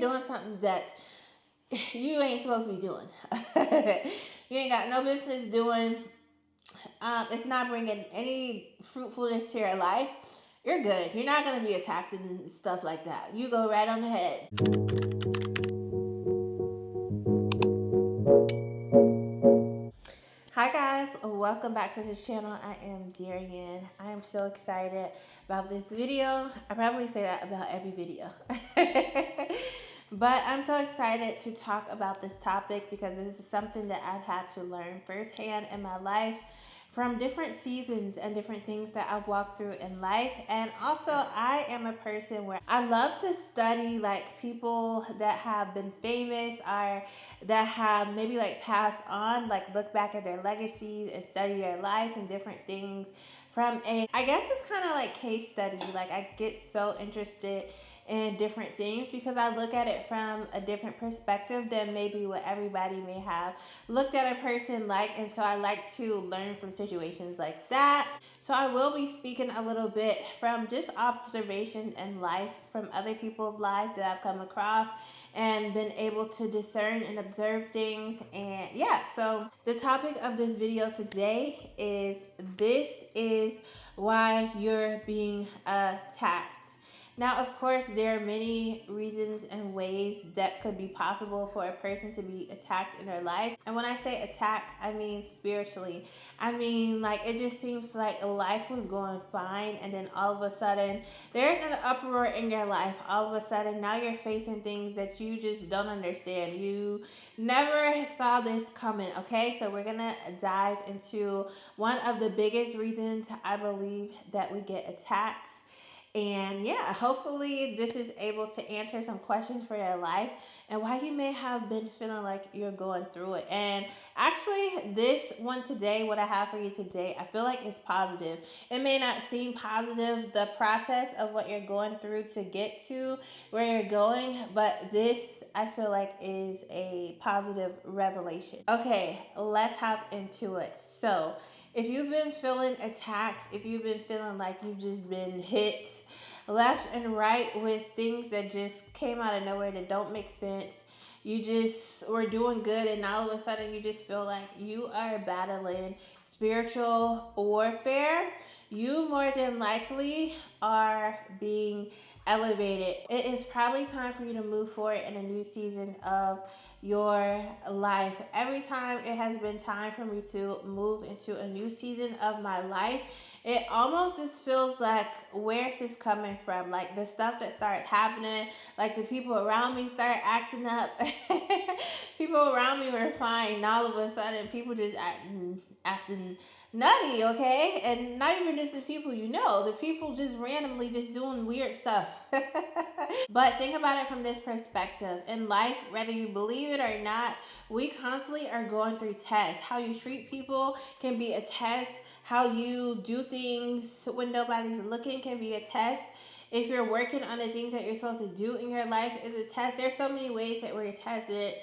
doing something that you ain't supposed to be doing. You ain't got no business doing. It's not bringing any fruitfulness to your life. You're good. You're not going to be attacked and stuff like that. You go right on ahead. Hi guys, welcome back to this channel. I am Darian. I am so excited about this video. I probably say that about every video. But I'm so excited to talk about this topic because this is something that I've had to learn firsthand in my life from different seasons and different things that I've walked through in life. And also, I am a person where I love to study like people that have been famous or that have maybe like passed on, like look back at their legacies and study their life and different things from I guess it's kind of like case study. Like I get so interested in different things because I look at it from a different perspective than maybe what everybody may have looked at a person like. And so I like to learn from situations like that. So I will be speaking a little bit from just observation and life from other people's lives that I've come across and been able to discern and observe things. And yeah, so the topic of this video today is this is why you're being attacked. Now, of course, there are many reasons and ways that could be possible for a person to be attacked in their life. And when I say attack, I mean spiritually. I mean, like, it just seems like life was going fine, and then all of a sudden, there's an uproar in your life. All of a sudden, now you're facing things that you just don't understand. You never saw this coming, okay? So we're gonna dive into one of the biggest reasons I believe that we get attacked. And yeah, hopefully this is able to answer some questions for your life and why you may have been feeling like you're going through it. And actually, this one today, what I have for you today, I feel like it's positive. It may not seem positive, the process of what you're going through to get to where you're going, but this, I feel like, is a positive revelation. Okay, let's hop into it. So, if you've been feeling attacked, if you've been feeling like you've just been hit left and right with things that just came out of nowhere that don't make sense, you just were doing good and all of a sudden you just feel like you are battling spiritual warfare, you more than likely are being elevated. It is probably time for you to move forward in a new season of your life. Every time it has been time for me to move into a new season of my life, it almost just feels like, where's this coming from? Like the stuff that starts happening, like the people around me start acting up. People around me were fine, and all of a sudden people just acting nutty, okay? And not even just the people you know, the people just randomly just doing weird stuff. But think about it from this perspective. In life, whether you believe it or not, we constantly are going through tests. How you treat people can be a test. How you do things when nobody's looking can be a test. If you're working on the things that you're supposed to do in your life is a test. There's so many ways that we're tested.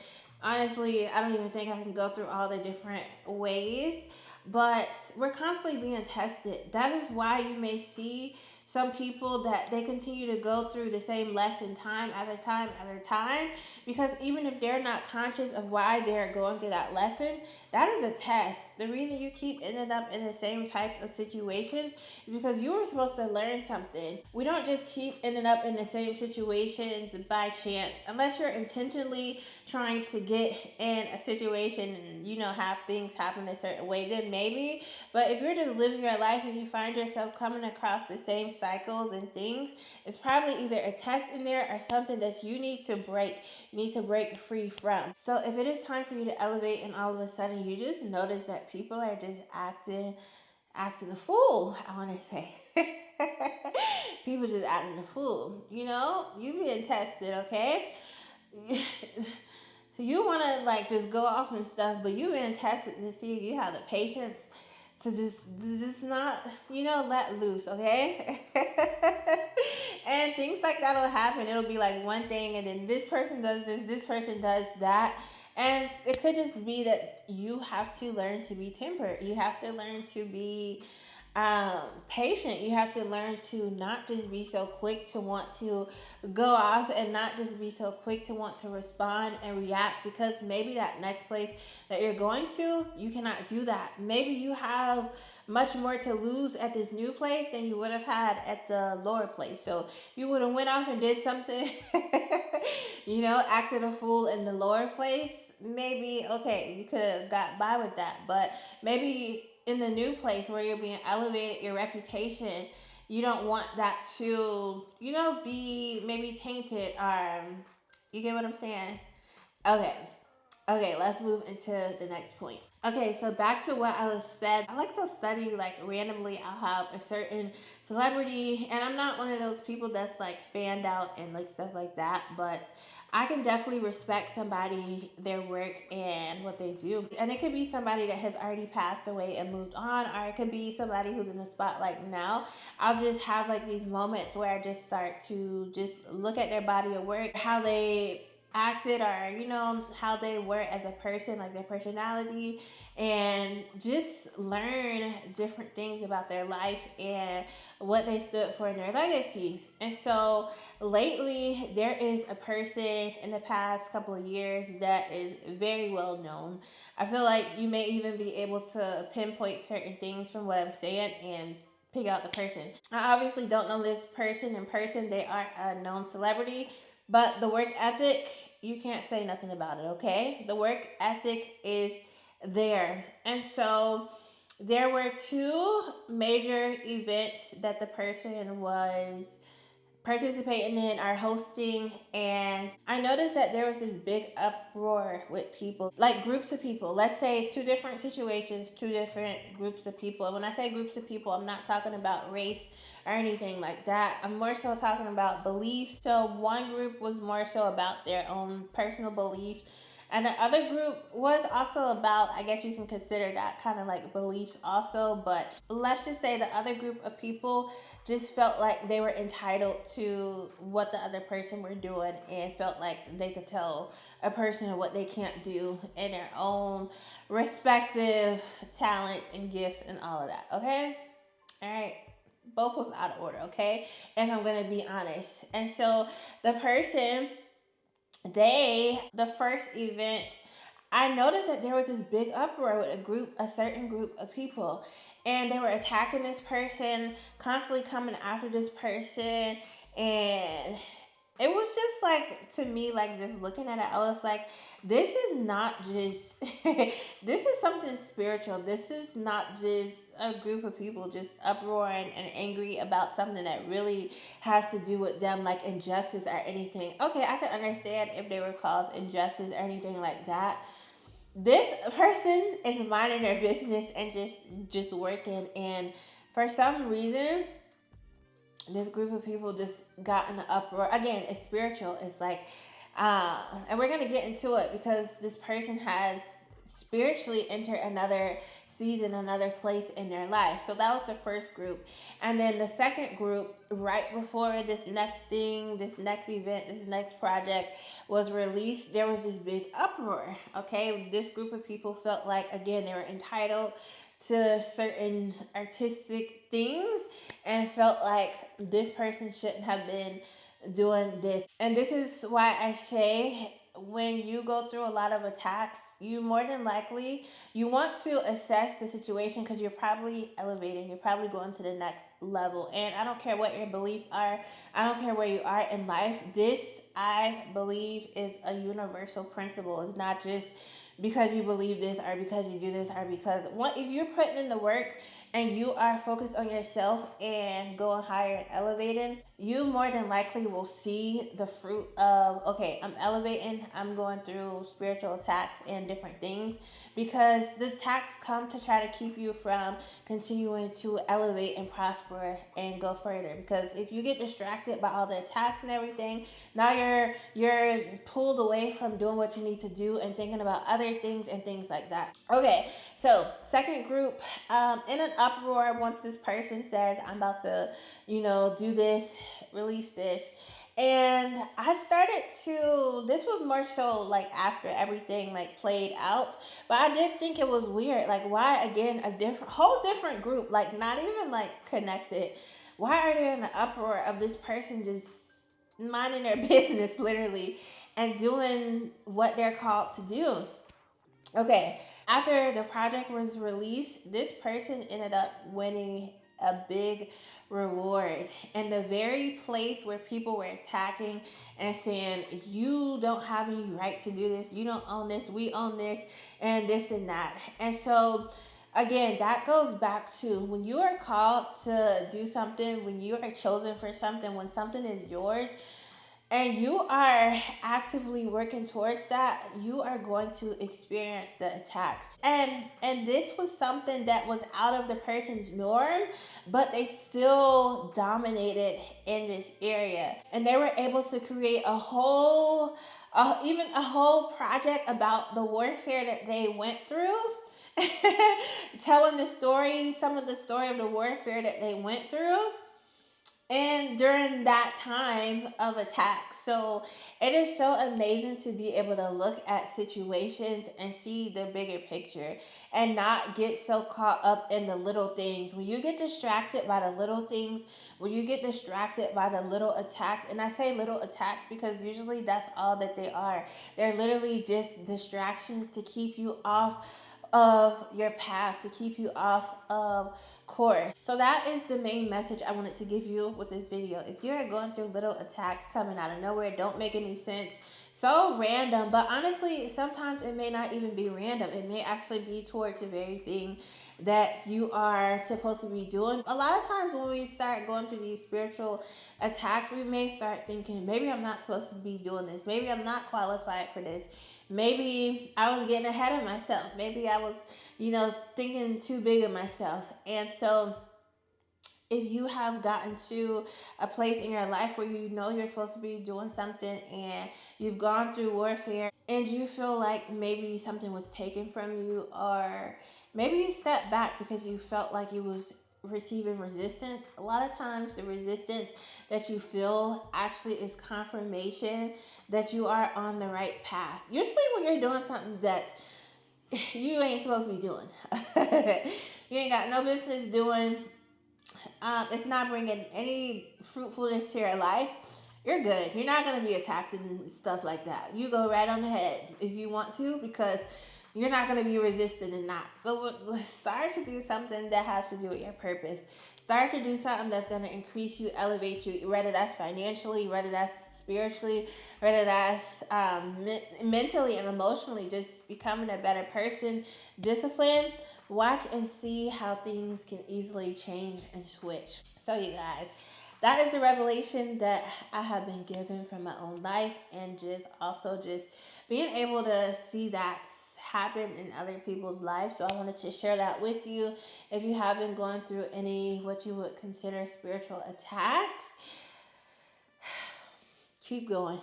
Honestly, I don't even think I can go through all the different ways, but we're constantly being tested. That is why you may see some people that they continue to go through the same lesson time after time after time, because even if they're not conscious of why they're going through that lesson, that is a test. The reason you keep ending up in the same types of situations is because you were supposed to learn something. We don't just keep ending up in the same situations by chance, unless you're intentionally trying to get in a situation and have things happen a certain way, then maybe. But if you're just living your life and you find yourself coming across the same cycles and things, it's probably either a test in there or something that you need to break. You need to break free from. So if it is time for you to elevate and all of a sudden you just notice that people are just acting a fool, I want to say. People just acting a fool. You being tested, okay? You want to like just go off and stuff, but you being tested to see if you have the patience to just not, let loose, okay? And things like that will happen. It'll be like one thing, and then this person does this person does that. And it could just be that you have to learn to be tempered. You have to learn to be patient. You have to learn to not just be so quick to want to go off, and not just be so quick to want to respond and react, because maybe that next place that you're going to, you cannot do that. Maybe you have much more to lose at this new place than you would have had at the lower place. So you would have went off and did something, acted a fool in the lower place. Maybe, okay, you could have got by with that, but maybe in the new place where you're being elevated, your reputation, you don't want that to, be maybe tainted. You get what I'm saying? Okay. Okay, let's move into the next point. Okay, so back to what I was said. I like to study, like, randomly. I'll have a certain celebrity, and I'm not one of those people that's like fanned out and like stuff like that, but I can definitely respect somebody, their work, and what they do. And it could be somebody that has already passed away and moved on, or it could be somebody who's in the spotlight now. I'll just have like these moments where I just start to just look at their body of work, how they acted, or how they were as a person, like their personality, and just learn different things about their life and what they stood for in their legacy. And so lately there is a person in the past couple of years that is very well known. I feel like you may even be able to pinpoint certain things from what I'm saying and pick out the person. I obviously don't know this person in person. They are a known celebrity, but the work ethic, you can't say nothing about it, okay? The work ethic is there. And so there were two major events that the person was participating in, or hosting, and I noticed that there was this big uproar with people, like groups of people. Let's say two different situations, two different groups of people. And when I say groups of people, I'm not talking about race or anything like that. I'm more so talking about beliefs. So one group was more so about their own personal beliefs, and the other group was also about, I guess you can consider that kind of like beliefs also. But let's just say the other group of people just felt like they were entitled to what the other person were doing, and felt like they could tell a person what they can't do in their own respective talents and gifts and all of that. Okay? All right. Both was out of order, okay? If I'm gonna be honest. And so the person, the first event, I noticed that there was this big uproar with a certain group of people, and they were attacking this person, constantly coming after this person, and it was just like, to me, like, just looking at it, I was like, this is not just this is something spiritual. This is not just a group of people just uproaring and angry about something that really has to do with them, like injustice or anything. Okay, I could understand if they were caused injustice or anything like that. This person is minding their business and just working, and for some reason this group of people just got in an uproar. Again, it's spiritual. It's like, and we're gonna get into it because this person has spiritually entered another season, another place in their life. So that was the first group. And then the second group, right before this next thing, this next event, this next project was released, there was this big uproar. Okay, this group of people felt like, again, they were entitled to certain artistic things, and felt like this person shouldn't have been doing this. And this is why I say, when you go through a lot of attacks, you more than likely, you want to assess the situation, because you're probably elevating, you're probably going to the next level. And I don't care what your beliefs are, I don't care where you are in life, this, I believe, is a universal principle. It's not just because you believe this, or because you do this, or because what, if you're putting in the work and you are focused on yourself and going higher and elevating, you more than likely will see the fruit of, okay, I'm elevating, I'm going through spiritual attacks and different things, because the attacks come to try to keep you from continuing to elevate and prosper and go further. Because if you get distracted by all the attacks and everything, now you're pulled away from doing what you need to do and thinking about other things and things like that. Okay, so second group, in an uproar, once this person says, I'm about to, do this, release this, And I started to, this was more so like after everything like played out, but I did think it was weird. Like, why again, a different, whole different group, like not even like connected. Why are they in the uproar of this person just minding their business literally and doing what they're called to do? Okay, after the project was released, this person ended up winning a big reward in the very place where people were attacking and saying, you don't have any right to do this, you don't own this, we own this, and this and that. And so again, that goes back to when you are called to do something, when you are chosen for something, when something is yours, and you are actively working towards that, you are going to experience the attacks. And this was something that was out of the person's norm, but they still dominated in this area, and they were able to create a whole even a whole project about the warfare that they went through. Telling the story, some of the story of the warfare that they went through and during that time of attack. So it is so amazing to be able to look at situations and see the bigger picture and not get so caught up in the little things. When you get distracted by the little things, when you get distracted by the little attacks, and I say little attacks because usually that's all that they are. They're literally just distractions to keep you off of your path, to keep you off of course. So that is the main message I wanted to give you with this video. If you're going through little attacks coming out of nowhere, don't make any sense, so random, but honestly sometimes it may not even be random. It may actually be towards the very thing that you are supposed to be doing. A lot of times when we start going through these spiritual attacks, we may start thinking, maybe I'm not supposed to be doing this, maybe I'm not qualified for this, maybe I was getting ahead of myself, maybe I was, thinking too big of myself. And so if you have gotten to a place in your life where you know you're supposed to be doing something and you've gone through warfare and you feel like maybe something was taken from you, or maybe you stepped back because you felt like you was receiving resistance, a lot of times the resistance that you feel actually is confirmation that you are on the right path. Usually when you're doing something that you ain't supposed to be doing, you ain't got no business doing, it's not bringing any fruitfulness to your life, you're good. You're not going to be attacked and stuff like that. You go right on ahead if you want to, because you're not going to be resisted and not. But start to do something that has to do with your purpose. Start to do something that's going to increase you, elevate you, whether that's financially, whether that's spiritually, whether that's mentally and emotionally, just becoming a better person, discipline. Watch and see how things can easily change and switch. So, you guys, that is the revelation that I have been given from my own life, and just also just being able to see that happen in other people's lives. So I wanted to share that with you. If you have been going through any what you would consider spiritual attacks, keep going.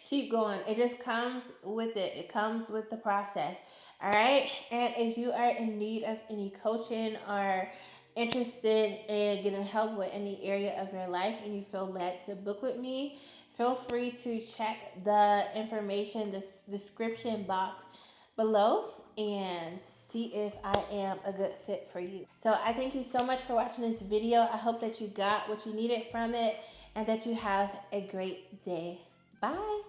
Keep going. It just comes with it. It comes with the process. All right. And if you are in need of any coaching or interested in getting help with any area of your life and you feel led to book with me, feel free to check the information, the description box below, and see if I am a good fit for you. So I thank you so much for watching this video. I hope that you got what you needed from it and that you have a great day. Bye.